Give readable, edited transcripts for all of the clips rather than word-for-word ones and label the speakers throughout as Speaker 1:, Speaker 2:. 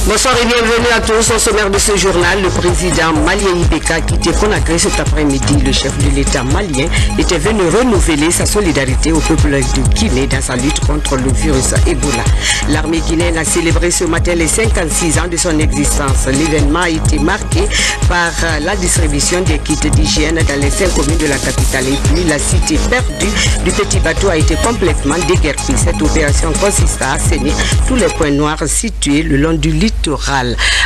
Speaker 1: Bonsoir et bienvenue à tous. Au sommaire de ce journal, le président malien Ibeka a quitté Conakry cet après-midi. Le chef de l'État malien était venu renouveler sa solidarité au peuple de Guinée dans sa lutte contre le virus Ebola. L'armée guinéenne a célébré ce matin les 56 ans de son existence. L'événement a été marqué par la distribution des kits d'hygiène dans les 5 communes de la capitale. Et puis la cité perdue du petit bateau a été complètement déguerpie. Cette opération consiste à assainir tous les points noirs situés le long du littoral.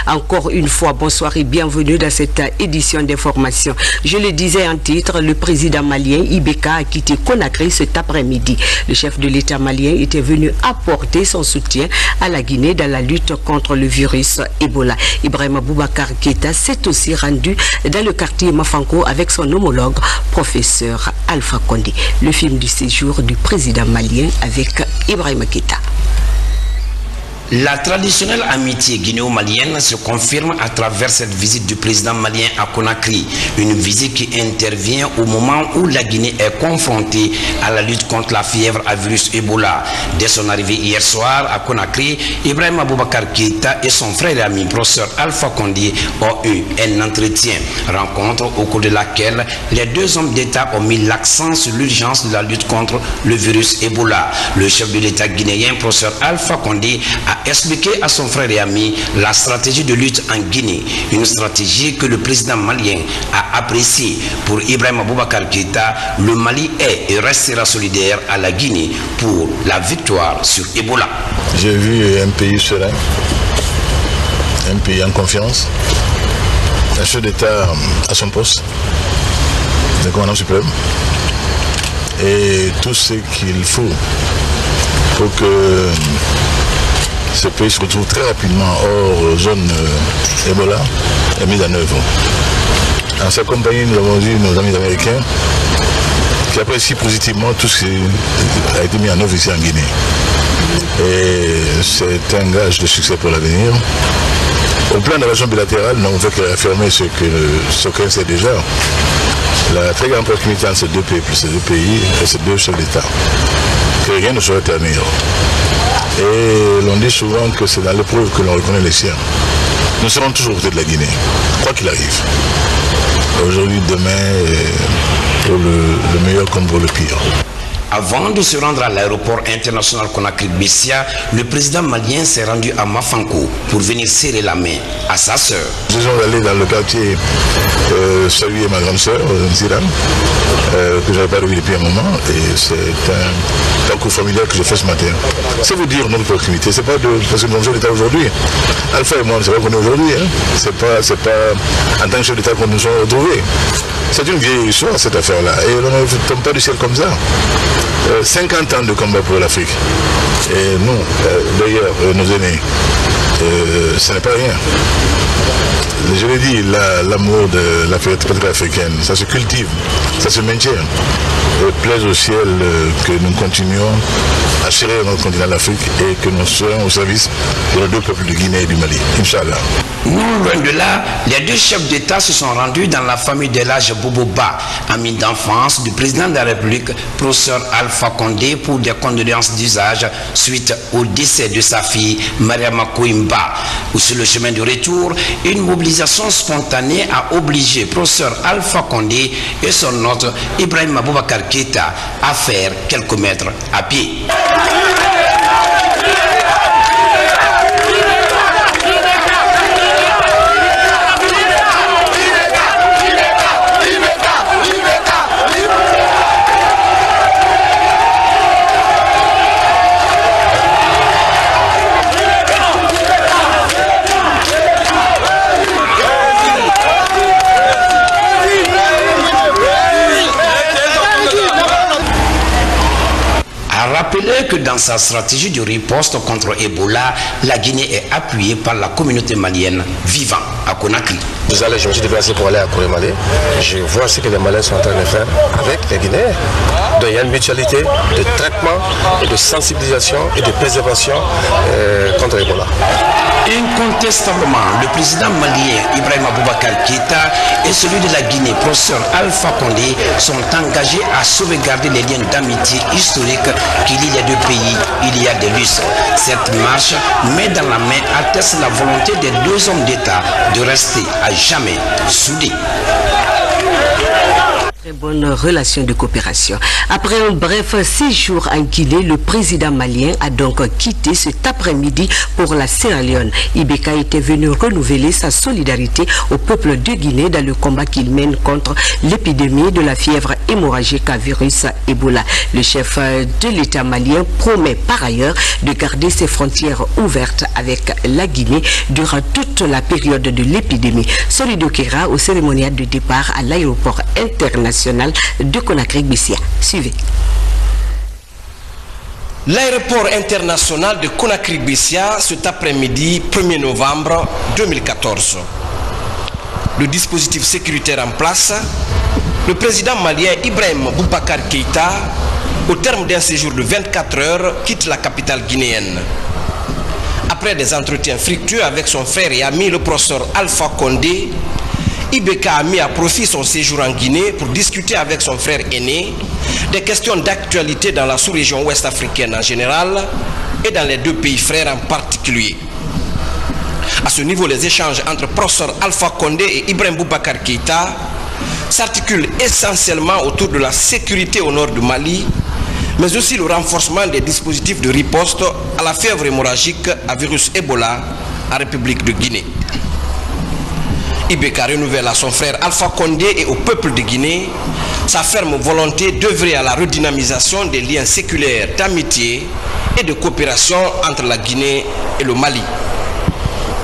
Speaker 1: Encore une fois, bonsoir et bienvenue dans cette édition d'information. Je le disais en titre, le président malien Ibeka a quitté Conakry cet après-midi. Le chef de l'État malien était venu apporter son soutien à la Guinée dans la lutte contre le virus Ebola. Ibrahima Boubacar Keïta s'est aussi rendu dans le quartier Mafanko avec son homologue, professeur Alpha Condé. Le film du séjour du président malien avec Ibrahima Keïta.
Speaker 2: La traditionnelle amitié guinéo-malienne se confirme à travers cette visite du président malien à Conakry. Une visite qui intervient au moment où la Guinée est confrontée à la lutte contre la fièvre à virus Ebola. Dès son arrivée hier soir à Conakry, Ibrahima Boubacar Keïta et son frère et ami professeur Alpha Condé ont eu un entretien. Rencontre au cours de laquelle les deux hommes d'État ont mis l'accent sur l'urgence de la lutte contre le virus Ebola. Le chef de l'État guinéen, professeur Alpha Condé, a expliqué à son frère et ami la stratégie de lutte en Guinée, une stratégie que le président malien a appréciée. Pour Ibrahima Boubacar Keïta, le Mali est et restera solidaire à la Guinée pour la victoire sur Ebola.
Speaker 3: J'ai vu un pays serein, un pays en confiance, un chef d'État à son poste, le commandant suprême, et tout ce qu'il faut pour que ce pays se retrouve très rapidement hors zone Ebola est mis en œuvre. En sa compagnie, nous avons vu nos amis américains qui apprécient positivement tout ce qui a été mis en œuvre ici en Guinée. Et c'est un gage de succès pour l'avenir. Au plan de la relation bilatérale, nous avons fait que réaffirmer ce qu'on sait déjà. La très grande proximité entre ces deux peuples, ces deux pays et ces deux chefs d'État. Que rien ne saurait ternir. Et l'on dit souvent que c'est dans l'épreuve que l'on reconnaît les siens. Nous serons toujours aux côtés de la Guinée, quoi qu'il arrive. Aujourd'hui, demain, pour le meilleur comme pour le pire.
Speaker 2: Avant de se rendre à l'aéroport international Conakry-Bessia, le président malien s'est rendu à Mafanko pour venir serrer la main à sa sœur.
Speaker 3: Nous sommes allés dans le quartier saluer ma grande sœur, Nziram, que je n'avais pas revu depuis un moment, et c'est un parcours familial que j'ai fait ce matin. C'est vous dire notre proximité, c'est pas parce que nous sommes chefs d'État aujourd'hui. Alpha et moi, c'est pas qu'on est aujourd'hui, hein. C'est pas en tant que chef d'État qu'on nous sommes retrouvés. C'est une vieille histoire cette affaire-là, et on ne tombe pas du ciel comme ça. 50 ans de combat pour l'Afrique. Et nous, d'ailleurs, nos aînés, ce n'est pas rien. Je l'ai dit, l'amour de la patrie africaine, ça se cultive, ça se maintient. Et plaise au ciel que nous continuions à chérir notre continent d'Afrique et que nous soyons au service de nos deux peuples de Guinée et du Mali. Inch'Allah.
Speaker 2: Non loin de là, les deux chefs d'État se sont rendus dans la famille de l'âge Boboba, ami d'enfance du président de la République, professeur Alpha Condé, pour des condoléances d'usage suite au décès de sa fille, Mariama Kouimba. Sur le chemin de retour, une mobilisation spontanée a obligé professeur Alpha Condé et son hôte Ibrahima Boubacar Keïta à faire quelques mètres à pied. Rappelez que dans sa stratégie de riposte contre Ebola, la Guinée est appuyée par la communauté malienne vivant à Conakry.
Speaker 4: je me suis déplacé pour aller à Kourémalé. Je vois ce que les Maliens sont en train de faire avec les Guinéens. Donc il y a une mutualité de traitement et de sensibilisation et de préservation contre Ebola.
Speaker 2: Incontestablement, le président malien Ibrahima Boubacar Keïta et celui de la Guinée, professeur Alpha Condé, sont engagés à sauvegarder les liens d'amitié historiques qu'il y a deux pays il y a des lustres. Cette marche, main dans la main, atteste la volonté des deux hommes d'État de rester à jamais soudés.
Speaker 1: Très bonne relation de coopération. Après un bref séjour en Guinée, le président malien a donc quitté cet après-midi pour la Sierra Leone. Ibeka était venu renouveler sa solidarité au peuple de Guinée dans le combat qu'il mène contre l'épidémie de la fièvre hémorragique à virus Ebola. Le chef de l'État malien promet par ailleurs de garder ses frontières ouvertes avec la Guinée durant toute la période de l'épidémie. Solido Kera au cérémonial de départ à l'aéroport international de Conakry-Bessia. Suivez.
Speaker 5: L'aéroport international de Conakry-Bessia cet après-midi 1er novembre 2014. Le dispositif sécuritaire en place, le président malien Ibrahima Boubacar Keïta, au terme d'un séjour de 24 heures, quitte la capitale guinéenne. Après des entretiens fructueux avec son frère et ami le professeur Alpha Condé, Ibeka a mis à profit son séjour en Guinée pour discuter avec son frère aîné des questions d'actualité dans la sous-région ouest africaine en général et dans les deux pays frères en particulier. À ce niveau, les échanges entre professeur Alpha Condé et Ibrahima Boubacar Keïta s'articulent essentiellement autour de la sécurité au nord du Mali, mais aussi le renforcement des dispositifs de riposte à la fièvre hémorragique à virus Ebola en République de Guinée. Ibeka renouvelle à son frère Alpha Condé et au peuple de Guinée sa ferme volonté d'œuvrer à la redynamisation des liens séculaires d'amitié et de coopération entre la Guinée et le Mali.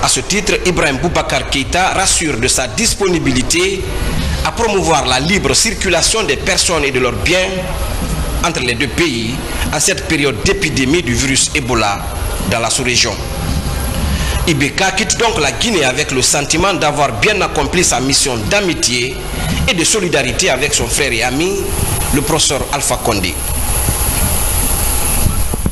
Speaker 5: À ce titre, Ibrahima Boubacar Keïta rassure de sa disponibilité à promouvoir la libre circulation des personnes et de leurs biens entre les deux pays en cette période d'épidémie du virus Ebola dans la sous-région. Ibeka quitte donc la Guinée avec le sentiment d'avoir bien accompli sa mission d'amitié et de solidarité avec son frère et ami, le professeur Alpha Condé.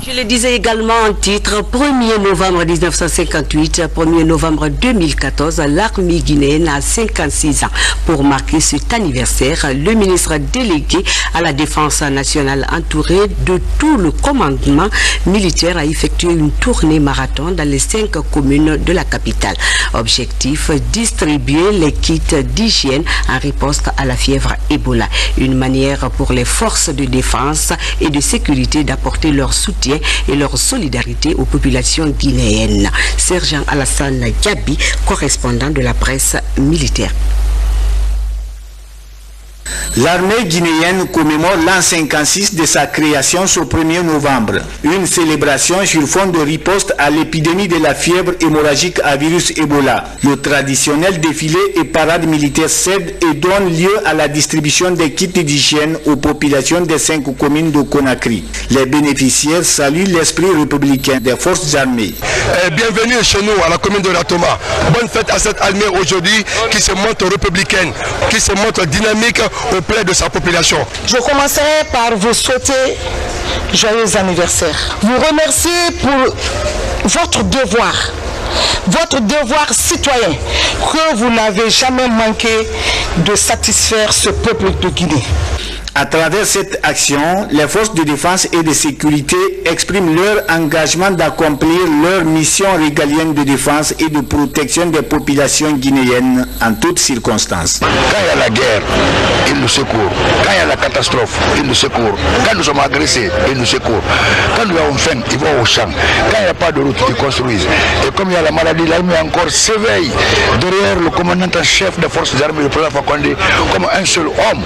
Speaker 1: Je le disais également en titre, 1er novembre 1958, 1er novembre 2014, l'armée guinéenne a 56 ans. Pour marquer cet anniversaire, le ministre délégué à la défense nationale entouré de tout le commandement militaire a effectué une tournée marathon dans les 5 communes de la capitale. Objectif, distribuer les kits d'hygiène en riposte à la fièvre Ebola. Une manière pour les forces de défense et de sécurité d'apporter leur soutien et leur solidarité aux populations guinéennes. Sergent Alassane Gabi, correspondant de la presse militaire.
Speaker 6: L'armée guinéenne commémore l'an 56 de sa création ce 1er novembre. Une célébration sur fond de riposte à l'épidémie de la fièvre hémorragique à virus Ebola. Le traditionnel défilé et parade militaire cède et donne lieu à la distribution des kits d'hygiène aux populations des 5 communes de Conakry. Les bénéficiaires saluent l'esprit républicain des forces armées.
Speaker 7: Bienvenue chez nous à la commune de Ratoma. Bonne fête à cette armée aujourd'hui qui se montre républicaine, qui se montre dynamique auprès de sa population.
Speaker 8: Je commencerai par vous souhaiter joyeux anniversaire. Vous remercier pour votre devoir citoyen, que vous n'avez jamais manqué de satisfaire ce peuple de Guinée.
Speaker 6: À travers cette action, les forces de défense et de sécurité expriment leur engagement d'accomplir leur mission régalienne de défense et de protection des populations guinéennes en toutes circonstances.
Speaker 9: Quand il y a la guerre, ils nous secourent. Quand il y a la catastrophe, ils nous secourent. Quand nous sommes agressés, ils nous secourent. Quand nous avons faim, ils vont au champ. Quand il n'y a pas de route, ils construisent. Et comme il y a la maladie, l'armée encore s'éveille derrière le commandant en chef des forces armées, le président Alpha Condé, comme un seul homme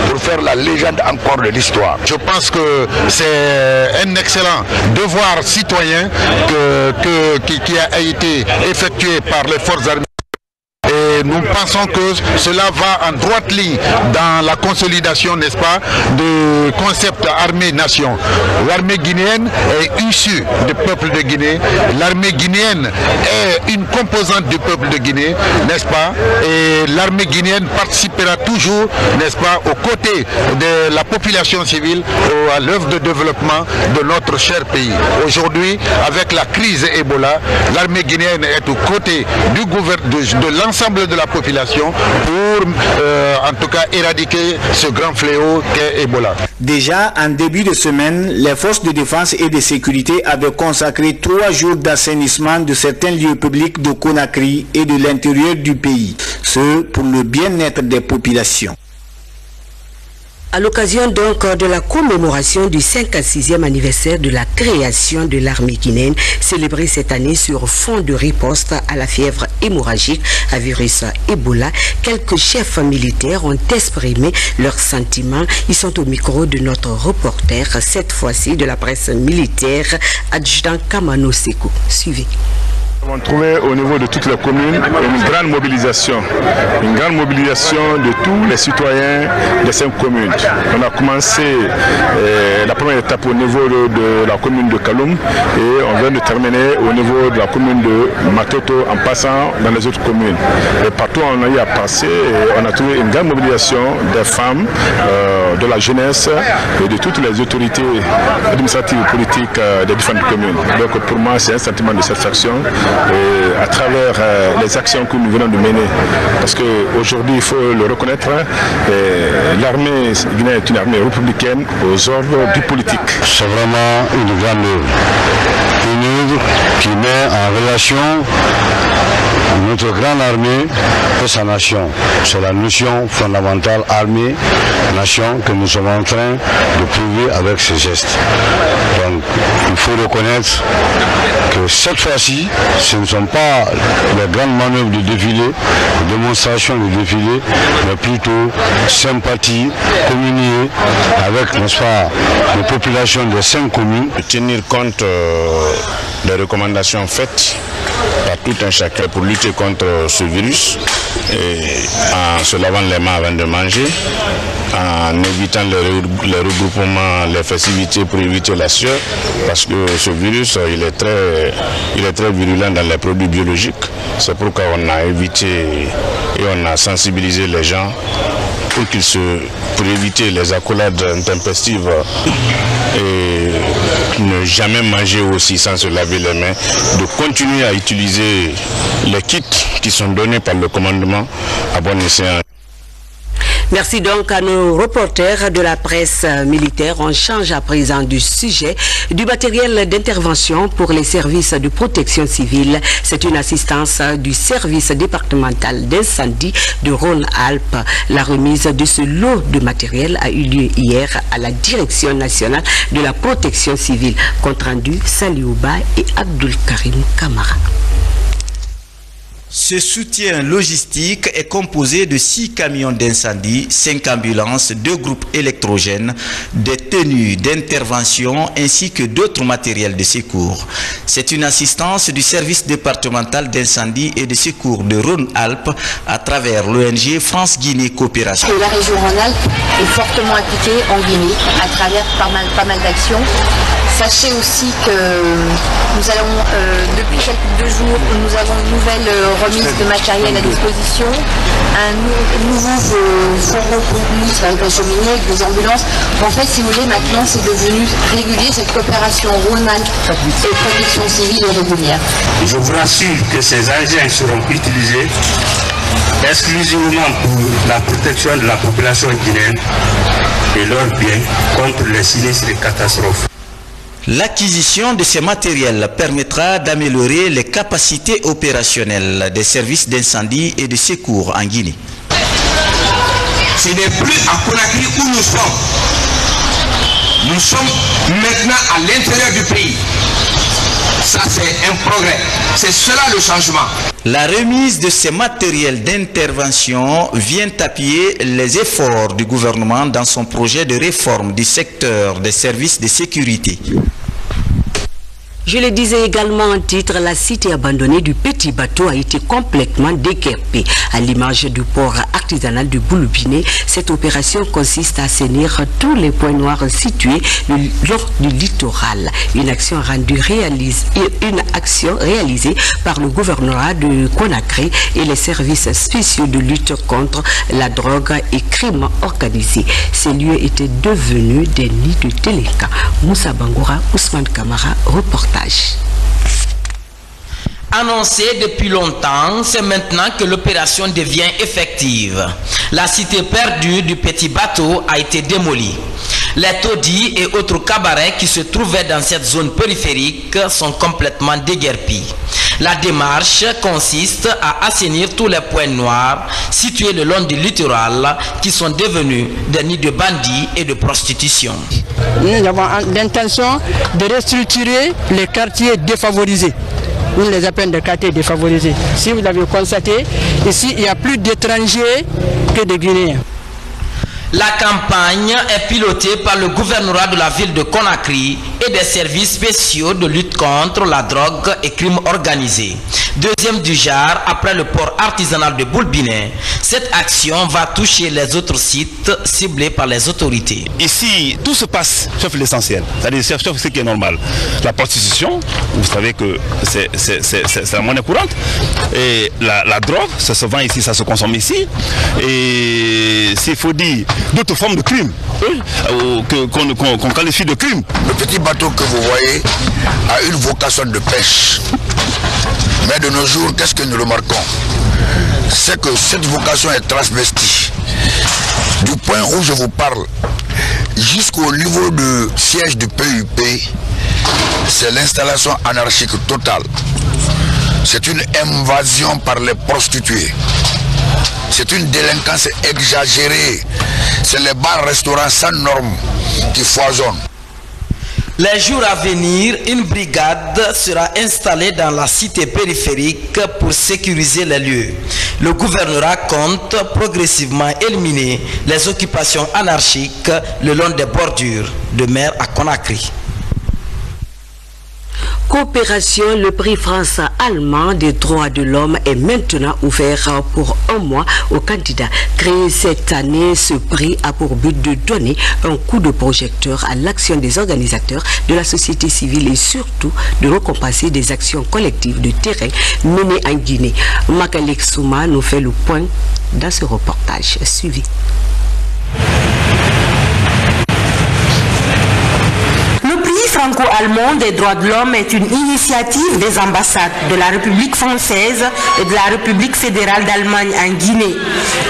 Speaker 9: pour faire la légende encore de l'histoire.
Speaker 10: Je pense que c'est un excellent devoir citoyen qui a été effectué par les forces armées. Et et nous pensons que cela va en droite ligne dans la consolidation, n'est-ce pas, du concept armée-nation. L'armée guinéenne est issue du peuple de Guinée. L'armée guinéenne est une composante du peuple de Guinée, n'est-ce pas? Et l'armée guinéenne participera toujours, n'est-ce pas, aux côtés de la population civile à l'œuvre de développement de notre cher pays. Aujourd'hui, avec la crise Ebola, l'armée guinéenne est aux côtés de l'ensemble de la population pour, en tout cas, éradiquer ce grand fléau qu'est Ebola.
Speaker 6: Déjà, en début de semaine, les forces de défense et de sécurité avaient consacré 3 jours d'assainissement de certains lieux publics de Conakry et de l'intérieur du pays, ce pour le bien-être des populations.
Speaker 1: À l'occasion donc de la commémoration du 56e anniversaire de la création de l'armée guinéenne, célébrée cette année sur fond de riposte à la fièvre hémorragique à virus Ebola, quelques chefs militaires ont exprimé leurs sentiments. Ils sont au micro de notre reporter, cette fois-ci de la presse militaire, adjudant Kamano Seko. Suivez.
Speaker 11: Nous avons trouvé au niveau de toutes les communes une grande mobilisation de tous les citoyens des 5 communes. On a commencé la première étape au niveau de la commune de Kaloum et on vient de terminer au niveau de la commune de Matoto en passant dans les autres communes. Et partout on a eu à passer, on a trouvé une grande mobilisation des femmes, de la jeunesse et de toutes les autorités administratives et politiques des différentes communes. Donc pour moi c'est un sentiment de satisfaction. À travers les actions que nous venons de mener. Parce qu'aujourd'hui, il faut le reconnaître, l'armée guinéenne est une armée républicaine aux ordres du politique.
Speaker 9: C'est vraiment une grande œuvre. Une œuvre qui met en relation notre grande armée et sa nation. C'est la notion fondamentale armée-nation que nous sommes en train de prouver avec ces gestes. Donc, il faut reconnaître que cette fois-ci, ce ne sont pas les grandes manœuvres de défilé, les démonstrations de défilé, mais plutôt sympathie, communier avec, n'est-ce pas, les populations des 5 communes.
Speaker 11: Tenir compte des recommandations faites par tout un chacun pour lutter contre ce virus, et en se lavant les mains avant de manger, en évitant les regroupements, les festivités pour éviter la sueur, parce que ce virus il est très virulent dans les produits biologiques. C'est pourquoi on a évité et on a sensibilisé les gens pour éviter les accolades intempestives et ne jamais manger aussi sans se laver les mains, de continuer à utiliser les kits qui sont donnés par le commandement à bon escient.
Speaker 1: Merci donc à nos reporters de la presse militaire. On change à présent du sujet du matériel d'intervention pour les services de protection civile. C'est une assistance du service départemental d'incendie de Rhône-Alpes. La remise de ce lot de matériel a eu lieu hier à la Direction nationale de la protection civile. Compte rendu, Saliouba et Abdul Karim Kamara.
Speaker 6: Ce soutien logistique est composé de 6 camions d'incendie, 5 ambulances, 2 groupes électrogènes, des tenues d'intervention ainsi que d'autres matériels de secours. C'est une assistance du service départemental d'incendie et de secours de Rhône-Alpes à travers l'ONG France-Guinée Coopération.
Speaker 12: La région Rhône-Alpes est fortement impliquée en Guinée à travers pas mal d'actions. Sachez aussi que nous allons, depuis quelques 2 jours, nous avons une nouvelle remise de matériel à disposition, un nouveau fourgon pompier avec un cheminée, avec des ambulances. En fait, si vous voulez, maintenant, c'est devenu régulier, cette coopération Rhône-Alpes et protection civile est régulière.
Speaker 13: Je vous rassure que ces engins seront utilisés exclusivement pour la protection de la population guinéenne et leurs biens contre les sinistres et catastrophes.
Speaker 6: L'acquisition de ces matériels permettra d'améliorer les capacités opérationnelles des services d'incendie et de secours en Guinée.
Speaker 14: Ce n'est plus à Conakry où nous sommes. Nous sommes maintenant à l'intérieur du pays. Ça, c'est un progrès. C'est cela le changement.
Speaker 6: La remise de ces matériels d'intervention vient appuyer les efforts du gouvernement dans son projet de réforme du secteur des services de sécurité.
Speaker 1: Je le disais également en titre, la cité abandonnée du Petit Bateau a été complètement déguerpée. À l'image du port artisanal de Boulbiné, cette opération consiste à assainir tous les points noirs situés lors du littoral. Une action réalisée par le gouvernorat de Conakry et les services spéciaux de lutte contre la drogue et crimes organisés. Ces lieux étaient devenus des nids de délinquants. Moussa Bangoura, Ousmane Kamara, reportage.
Speaker 15: Annoncé depuis longtemps, c'est maintenant que l'opération devient effective. La cité perdue du Petit Bateau a été démolie. Les taudis et autres cabarets qui se trouvaient dans cette zone périphérique sont complètement déguerpis. La démarche consiste à assainir tous les points noirs situés le long du littoral qui sont devenus des nids de bandits et de prostitution.
Speaker 16: Nous avons l'intention de restructurer les quartiers défavorisés. Nous les appelons des quartiers défavorisés. Si vous l'avez constaté, ici il y a plus d'étrangers que de Guinéens.
Speaker 15: La campagne est pilotée par le gouvernorat de la ville de Conakry et des services spéciaux de lutte contre la drogue et crimes organisés. Deuxième du genre après le port artisanal de Boulbiné, cette action va toucher les autres sites ciblés par les autorités.
Speaker 17: Ici, tout se passe sauf l'essentiel, c'est-à-dire sauf ce qui est normal. La prostitution, vous savez que c'est la monnaie courante, et la drogue, ça se vend ici, ça se consomme ici, et s'il faut dire d'autres formes de crimes qu'on qualifie de crimes.
Speaker 9: Le Petit Bateau que vous voyez a une vocation de pêche. Mais de nos jours, qu'est-ce que nous remarquons? C'est que cette vocation est transvestie. Du point où je vous parle jusqu'au niveau du siège du PUP, c'est l'installation anarchique totale. C'est une invasion par les prostituées. C'est une délinquance exagérée. C'est les bars-restaurants sans normes qui foisonnent.
Speaker 15: Les jours à venir, une brigade sera installée dans la cité périphérique pour sécuriser les lieux. Le gouvernorat compte progressivement éliminer les occupations anarchiques le long des bordures de mer à Conakry.
Speaker 1: Coopération, le prix France-allemand des droits de l'homme est maintenant ouvert pour un mois aux candidats. Créé cette année, ce prix a pour but de donner un coup de projecteur à l'action des organisateurs de la société civile et surtout de récompenser des actions collectives de terrain menées en Guinée. Makalek Souma nous fait le point dans ce reportage suivi.
Speaker 18: Franco-allemand des droits de l'homme est une initiative des ambassades de la République française et de la République fédérale d'Allemagne en Guinée.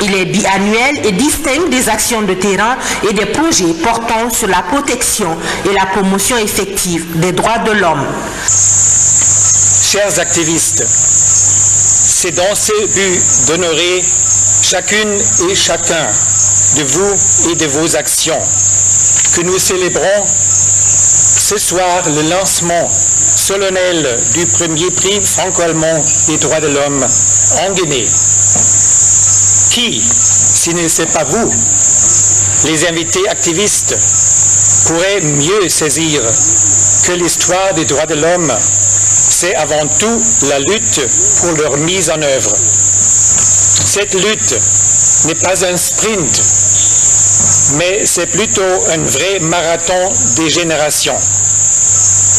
Speaker 18: Il est biannuel et distingue des actions de terrain et des projets portant sur la protection et la promotion effective des droits de l'homme.
Speaker 19: Chers activistes, c'est dans ce but d'honorer chacune et chacun de vous et de vos actions que nous célébrons ce soir le lancement solennel du premier prix franco-allemand des droits de l'homme en Guinée. Qui, si ce n'est pas vous, les invités activistes, pourrait mieux saisir que l'histoire des droits de l'homme, c'est avant tout la lutte pour leur mise en œuvre. Cette lutte n'est pas un sprint, mais c'est plutôt un vrai marathon des générations.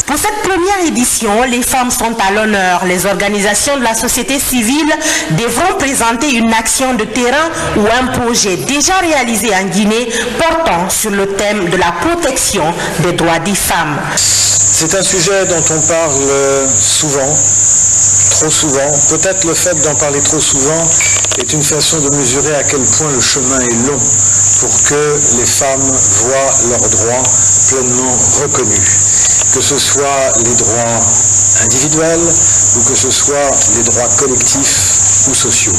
Speaker 18: Pour cette première édition, les femmes sont à l'honneur. Les organisations de la société civile devront présenter une action de terrain ou un projet déjà réalisé en Guinée portant sur le thème de la protection des droits des femmes.
Speaker 19: C'est un sujet dont on parle souvent, trop souvent. Peut-être le fait d'en parler trop souvent est une façon de mesurer à quel point le chemin est long pour que les femmes voient leurs droits pleinement reconnus. Que ce soit les droits individuels ou que ce soit les droits collectifs ou sociaux.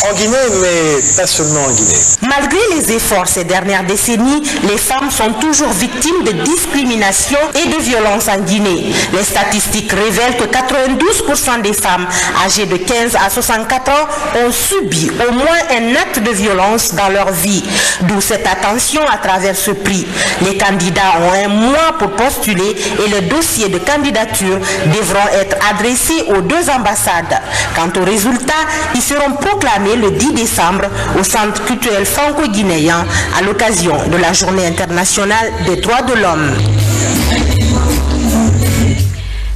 Speaker 19: En Guinée, mais pas seulement en Guinée.
Speaker 18: Malgré les efforts ces dernières décennies, les femmes sont toujours victimes de discrimination et de violences en Guinée. Les statistiques révèlent que 92% des femmes âgées de 15 à 64 ans ont subi au moins un acte de violence dans leur vie. D'où cette attention à travers ce prix. Les candidats ont un mois pour postuler et le dossier de candidature devront être adressés aux 2 ambassades. Quant aux résultats, ils seront proclamés le 10 décembre au Centre culturel franco-guinéen à l'occasion de la Journée internationale des droits de l'homme.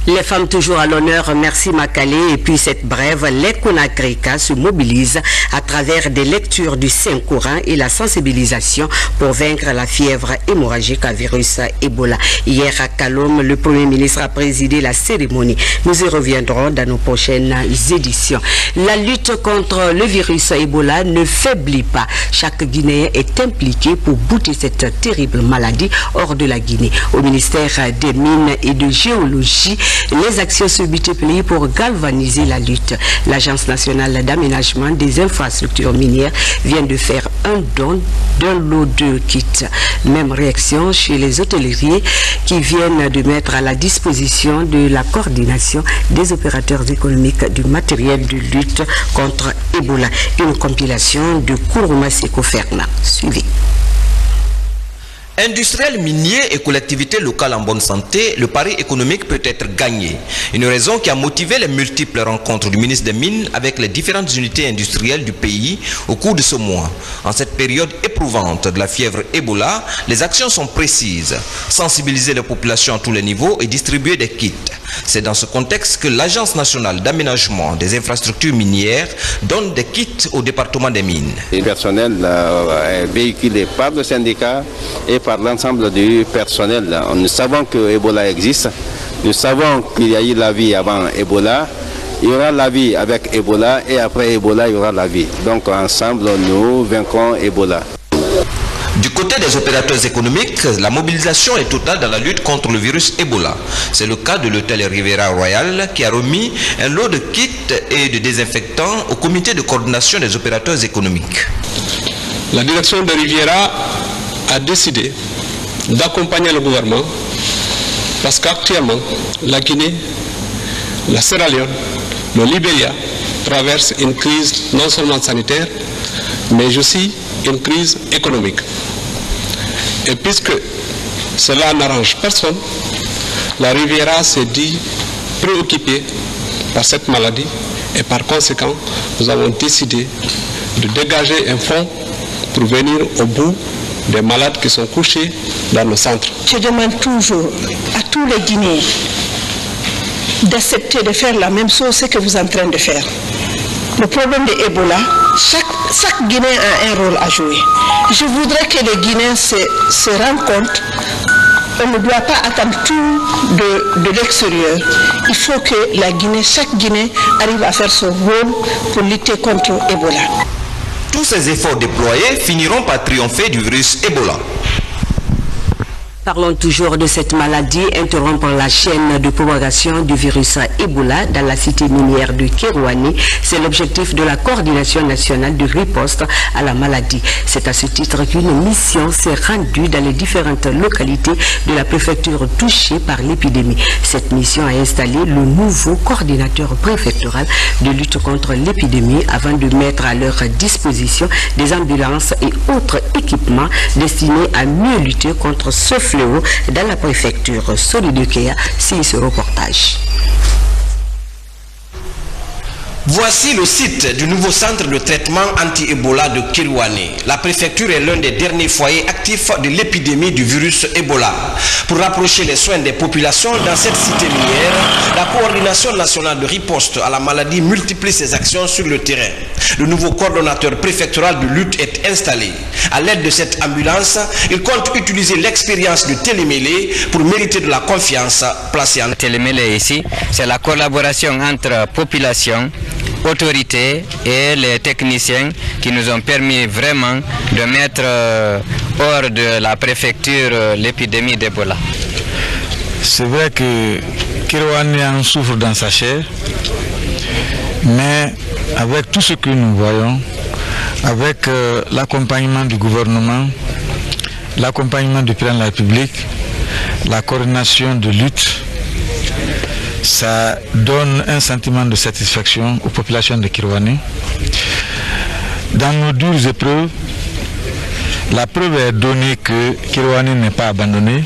Speaker 1: Les femmes toujours à l'honneur, merci Makale. Et puis cette brève, les Konakrika se mobilisent à travers des lectures du Saint-Coran et la sensibilisation pour vaincre la fièvre hémorragique à virus Ebola. Hier à Kalom, le Premier ministre a présidé la cérémonie. Nous y reviendrons dans nos prochaines éditions. La lutte contre le virus Ebola ne faiblit pas. Chaque Guinéen est impliqué pour bouter cette terrible maladie hors de la Guinée. Au ministère des Mines et de Géologie, les actions se multiplient pour galvaniser la lutte. L'Agence nationale d'aménagement des infrastructures minières vient de faire un don d'un lot de kits. Même réaction chez les hôteliers qui viennent de mettre à la disposition de la coordination des opérateurs économiques du matériel de lutte contre Ebola. Une compilation de Kourouma Seko Ferna. Suivez.
Speaker 5: Industriels, miniers et collectivités locales en bonne santé, le pari économique peut être gagné. Une raison qui a motivé les multiples rencontres du ministre des Mines avec les différentes unités industrielles du pays au cours de ce mois. En cette période éprouvante de la fièvre Ebola, les actions sont précises. Sensibiliser les populations à tous les niveaux et distribuer des kits. C'est dans ce contexte que l'Agence nationale d'aménagement des infrastructures minières donne des kits au département des mines.
Speaker 20: Le personnel est véhiculé par le syndicat et par l'ensemble du personnel. Nous savons que Ebola existe, nous savons qu'il y a eu la vie avant Ebola, il y aura la vie avec Ebola et après Ebola il y aura la vie. Donc ensemble nous vaincrons Ebola.
Speaker 5: Du côté des opérateurs économiques, la mobilisation est totale dans la lutte contre le virus Ebola. C'est le cas de l'hôtel Riviera Royal qui a remis un lot de kits et de désinfectants au comité de coordination des opérateurs économiques.
Speaker 21: La direction de Riviera a décidé d'accompagner le gouvernement parce qu'actuellement la Guinée, la Sierra Leone, le Libéria traversent une crise non seulement sanitaire mais aussi une crise économique. Et puisque cela n'arrange personne, la Riviera s'est dit préoccupée par cette maladie et par conséquent nous avons décidé de dégager un fonds pour venir au bout des malades qui sont couchés dans le centre.
Speaker 8: Je demande toujours à tous les Guinéens d'accepter de faire la même chose que vous êtes en train de faire. Le problème de Ebola, chaque Guinéen a un rôle à jouer. Je voudrais que les Guinéens se rendent compte qu'on ne doit pas attendre tout de l'extérieur. Il faut que la Guinée, chaque Guinéen arrive à faire son rôle pour lutter contre Ebola.
Speaker 5: Tous ces efforts déployés finiront par triompher du virus Ebola.
Speaker 1: Parlons toujours de cette maladie, interrompre la chaîne de propagation du virus Ebola dans la cité minière de Kérouani. C'est l'objectif de la coordination nationale de riposte à la maladie. C'est à ce titre qu'une mission s'est rendue dans les différentes localités de la préfecture touchée par l'épidémie. Cette mission a installé le nouveau coordinateur préfectoral de lutte contre l'épidémie avant de mettre à leur disposition des ambulances et autres équipements destinés à mieux lutter contre ce fléau dans la préfecture. Solide Kea, signe ce reportage.
Speaker 5: Voici le site du nouveau centre de traitement anti-Ebola de Kérouani. La préfecture est l'un des derniers foyers actifs de l'épidémie du virus Ebola. Pour rapprocher les soins des populations dans cette cité minière, la coordination nationale de riposte à la maladie multiplie ses actions sur le terrain. Le nouveau coordonnateur préfectoral de lutte est installé. À l'aide de cette ambulance, il compte utiliser l'expérience de Télémélé pour mériter de la confiance placée en
Speaker 22: Télémélé ici. C'est la collaboration entre population, autorités et les techniciens qui nous ont permis vraiment de mettre hors de la préfecture l'épidémie d'Ebola.
Speaker 23: C'est vrai que Kérouani en souffre dans sa chair, mais avec tout ce que nous voyons, avec l'accompagnement du gouvernement, l'accompagnement du président de la République, la coordination de lutte, ça donne un sentiment de satisfaction aux populations de Kirwani. Dans nos dures épreuves, la preuve est donnée que Kirwani n'est pas abandonné.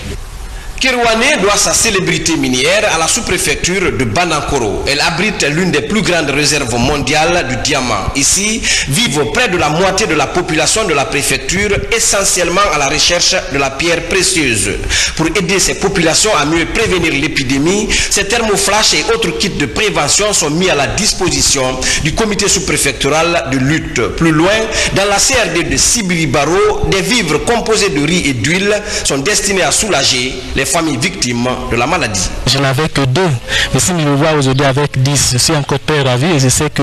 Speaker 5: Kirwani doit sa célébrité minière à la sous-préfecture de Banankoro. Elle abrite l'une des plus grandes réserves mondiales du diamant. Ici, vivent près de la moitié de la population de la préfecture, essentiellement à la recherche de la pierre précieuse. Pour aider ces populations à mieux prévenir l'épidémie, ces thermoflash et autres kits de prévention sont mis à la disposition du comité sous-préfectoral de lutte. Plus loin, dans la CRD de Sibili-Baro, des vivres composés de riz et d'huile sont destinés à soulager les familles victimes de la maladie.
Speaker 2: Je n'avais que 2, mais si je me vois aujourd'hui avec 10, je suis encore très ravi et je sais que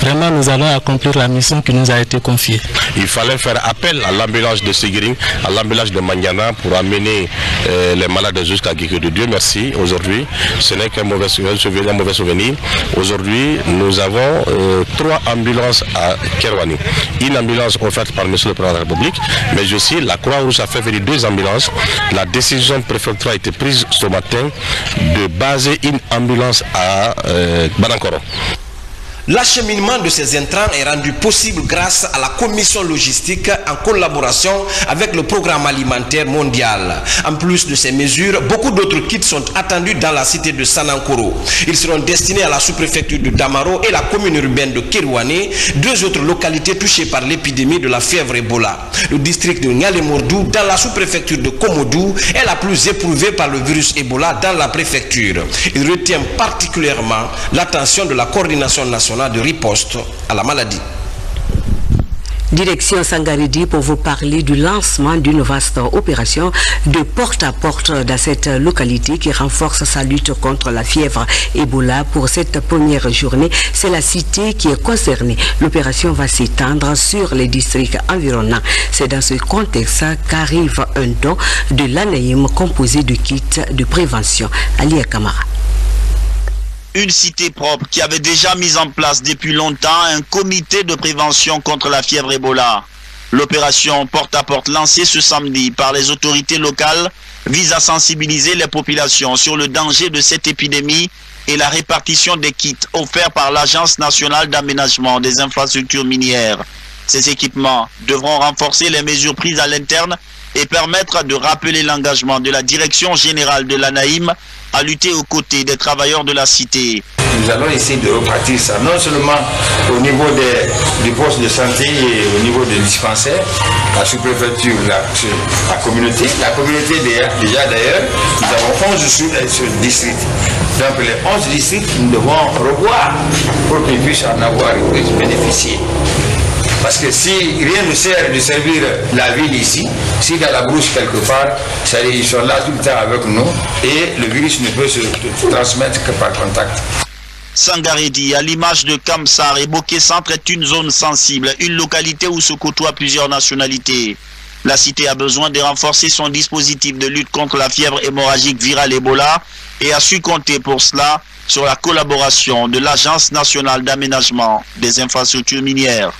Speaker 2: vraiment nous allons accomplir la mission qui nous a été confiée.
Speaker 3: Il fallait faire appel à l'ambulance de Sigiri, à l'ambulance de Mandiana pour amener les malades jusqu'à Guégué. Dieu merci, aujourd'hui, ce n'est qu'un mauvais souvenir. Aujourd'hui, nous avons 3 ambulances à Kirwani. Une ambulance offerte par M. le Président de la République, mais aussi la Croix-Rouge a fait venir 2 ambulances. La décision préfectorale a été prise ce matin de baser une ambulance à Banankoro.
Speaker 5: L'acheminement de ces intrants est rendu possible grâce à la commission logistique en collaboration avec le programme alimentaire mondial. En plus de ces mesures, beaucoup d'autres kits sont attendus dans la cité de Sanankoro. Ils seront destinés à la sous-préfecture de Damaro et la commune urbaine de Kirwani, 2 autres localités touchées par l'épidémie de la fièvre Ebola. Le district de Nyalemordou, dans la sous-préfecture de Komodou, est la plus éprouvée par le virus Ebola dans la préfecture. Il retient particulièrement l'attention de la coordination nationale de riposte à la maladie.
Speaker 1: Direction Sangaridi pour vous parler du lancement d'une vaste opération de porte-à-porte dans cette localité qui renforce sa lutte contre la fièvre Ebola. Pour cette première journée, c'est la cité qui est concernée. L'opération va s'étendre sur les districts environnants. C'est dans ce contexte qu'arrive un don de l'ANAIM composé de kits de prévention. Ali Kamara.
Speaker 4: Une cité propre qui avait déjà mis en place depuis longtemps un comité de prévention contre la fièvre Ebola. L'opération porte-à-porte lancée ce samedi par les autorités locales vise à sensibiliser les populations sur le danger de cette épidémie et la répartition des kits offerts par l'Agence nationale d'aménagement des infrastructures minières. Ces équipements devront renforcer les mesures prises à l'interne et permettre de rappeler l'engagement de la direction générale de l'ANAIM à lutter aux côtés des travailleurs de la cité.
Speaker 24: Nous allons essayer de repartir ça, non seulement au niveau des postes de santé et au niveau des dispensaires, la sous-préfecture, la communauté déjà d'ailleurs, nous avons 11 districts. Donc les 11 districts, nous devons revoir pour qu'ils puissent en avoir bénéficié. Parce que si rien ne sert de servir la ville ici, si dans la brousse quelque part, ils sont là tout le temps avec nous et le virus ne peut se transmettre que par contact.
Speaker 4: Sangaridi, à l'image de Kamsar et Bokeh Centre, est une zone sensible, une localité où se côtoient plusieurs nationalités. La cité a besoin de renforcer son dispositif de lutte contre la fièvre hémorragique virale Ebola et a su compter pour cela sur la collaboration de l'Agence nationale d'aménagement des infrastructures minières.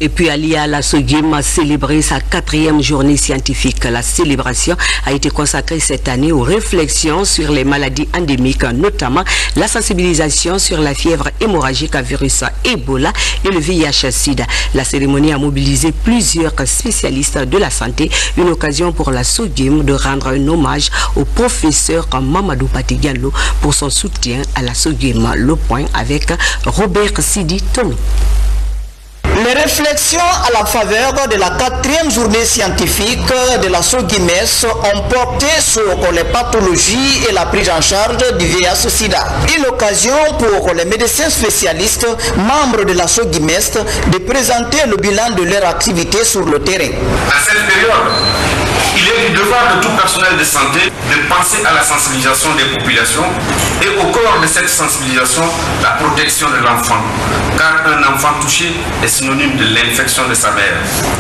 Speaker 1: Et puis Alia Lassogim a célébré sa 4e journée scientifique. La célébration a été consacrée cette année aux réflexions sur les maladies endémiques, notamment la sensibilisation sur la fièvre hémorragique à virus Ebola et le VIH-Sida. La cérémonie a mobilisé plusieurs spécialistes de la santé, une occasion pour la Sogim de rendre un hommage au professeur Mamadou Patigallo pour son soutien à la Sogim. Le point avec Robert Sidi Tomi.
Speaker 25: Les réflexions à la faveur de la 4e journée scientifique de la SOGIMES ont porté sur les pathologies et la prise en charge du VIH-Sida. Une occasion pour les médecins spécialistes, membres de la SOGIMES, de présenter le bilan de leur activité sur le terrain.
Speaker 26: À cette période, il est du devoir de tout personnel de santé de penser à la sensibilisation des populations
Speaker 7: Et au cœur de cette sensibilisation, la protection de l'enfant. Car un enfant touché est synonyme de l'infection de sa mère,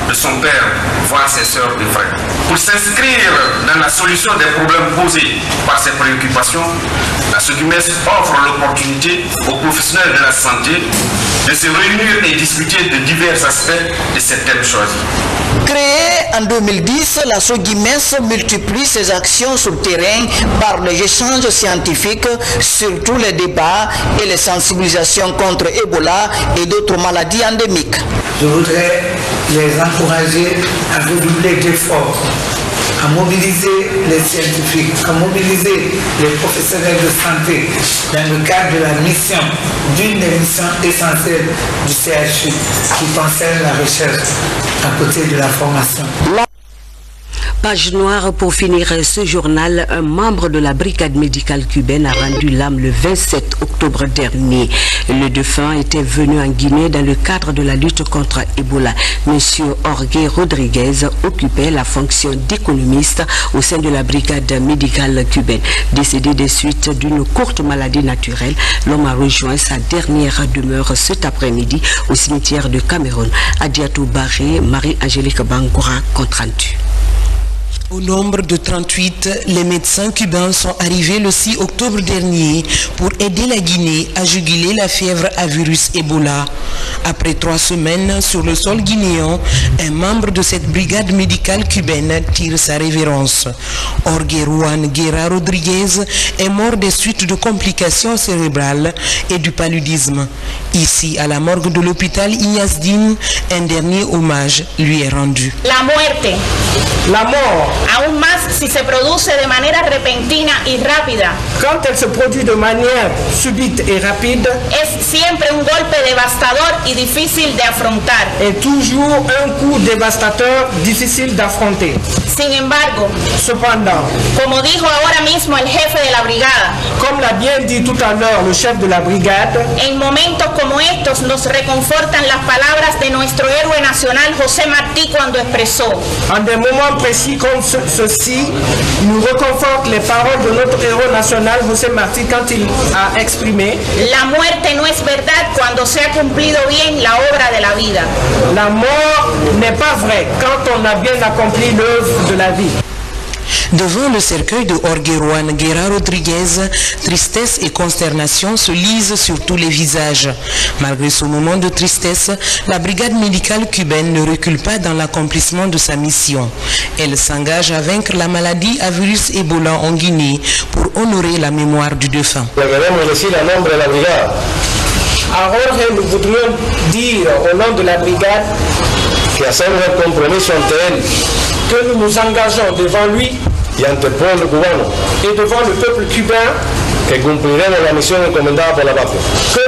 Speaker 7: de son père, voire ses sœurs et frères. Pour s'inscrire dans la solution des problèmes posés par ces préoccupations, la SOGIMES offre l'opportunité aux professionnels de la santé de se réunir et discuter de divers aspects de ces thèmes choisis.
Speaker 25: Créée en 2010, la SOGIMES multiplie ses actions sur le terrain par les échanges scientifiques sur tous les débats et les sensibilisations contre Ebola et d'autres maladies endémiques.
Speaker 10: Je voudrais les encourager à redoubler d'efforts, à mobiliser les scientifiques, à mobiliser les professionnels de santé dans le cadre de la mission, d'une des missions essentielles du CHU qui concerne la recherche à côté de la formation.
Speaker 1: Page noire pour finir ce journal. Un membre de la brigade médicale cubaine a rendu l'âme le 27 octobre dernier. Le défunt était venu en Guinée dans le cadre de la lutte contre Ebola. Monsieur Jorge Rodriguez occupait la fonction d'économiste au sein de la brigade médicale cubaine. Décédé des suites d'une courte maladie naturelle, l'homme a rejoint sa dernière demeure cet après-midi au cimetière de Cameroun. Adiatou Barré, Marie-Angélique Bangoura, compte rendu.
Speaker 11: Au nombre de 38, les médecins cubains sont arrivés le 6 octobre dernier pour aider la Guinée à juguler la fièvre à virus Ebola. Après 3 semaines sur le sol guinéen, un membre de cette brigade médicale cubaine tire sa révérence. Jorge Juan Guerra Rodriguez est mort des suites de complications cérébrales et du paludisme. Ici, à la morgue de l'hôpital Ignace Dine, un dernier hommage lui est rendu.
Speaker 12: La muerte.
Speaker 11: La mort.
Speaker 12: Aún más si se produce de manera repentina y rápida.
Speaker 11: Quand elle se produit de manière subite et rapide,
Speaker 12: es siempre un golpe devastador y difícil de afrontar.
Speaker 11: Est toujours un coup dévastateur, difficile d'affronter.
Speaker 12: Sin embargo,
Speaker 11: cependant,
Speaker 12: como dijo ahora mismo el jefe de la brigada,
Speaker 11: comme l'a bien dit tout à l'heure le chef de la brigade,
Speaker 12: en momentos como estos nos reconfortan las palabras de nuestro héroe nacional José Martí cuando expresó.
Speaker 11: En des moments précis comme ceci, nous reconforte les paroles de notre héros national José Martí quand il a exprimé:
Speaker 12: la muerte no es verdad cuando se ha cumplido bien la obra de la vida.
Speaker 11: La mort n'est pas vraie quand on a bien accompli l'œuvre de la vie. Devant le cercueil de Jorge Juan Guerra Rodriguez, tristesse et consternation se lisent sur tous les visages. Malgré ce moment de tristesse, la brigade médicale cubaine ne recule pas dans l'accomplissement de sa mission. Elle s'engage à vaincre la maladie à virus Ebola en Guinée pour honorer la mémoire du défunt.
Speaker 10: À Jorge, nous voudrions dire au nom de la brigade que nous nous engageons devant lui et devant le peuple cubain que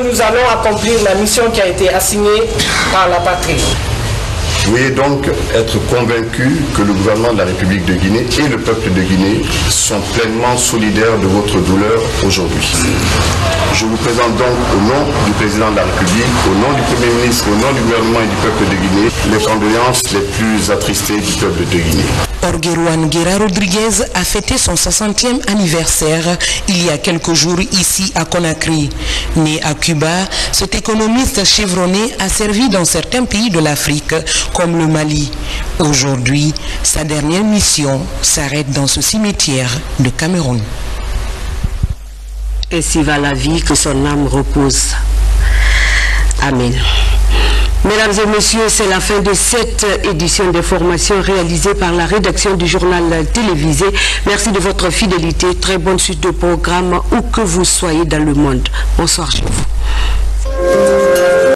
Speaker 10: nous allons accomplir la mission qui a été assignée par la patrie.
Speaker 13: Veuillez donc être convaincu que le gouvernement de la République de Guinée et le peuple de Guinée sont pleinement solidaires de votre douleur aujourd'hui. Je vous présente donc au nom du président de la République, au nom du Premier ministre, au nom du gouvernement et du peuple de Guinée, les condoléances les plus attristées du peuple de Guinée.
Speaker 11: Jorge Juan Guerra Rodriguez a fêté son 60e anniversaire il y a quelques jours ici à Conakry. Né à Cuba, cet économiste chevronné a servi dans certains pays de l'Afrique comme le Mali. Aujourd'hui, sa dernière mission s'arrête dans ce cimetière de Cameroun.
Speaker 1: Ainsi va la vie, que son âme repose. Amen. Mesdames et messieurs, c'est la fin de cette édition d'information réalisée par la rédaction du journal télévisé. Merci de votre fidélité. Très bonne suite de programme où que vous soyez dans le monde. Bonsoir chez vous.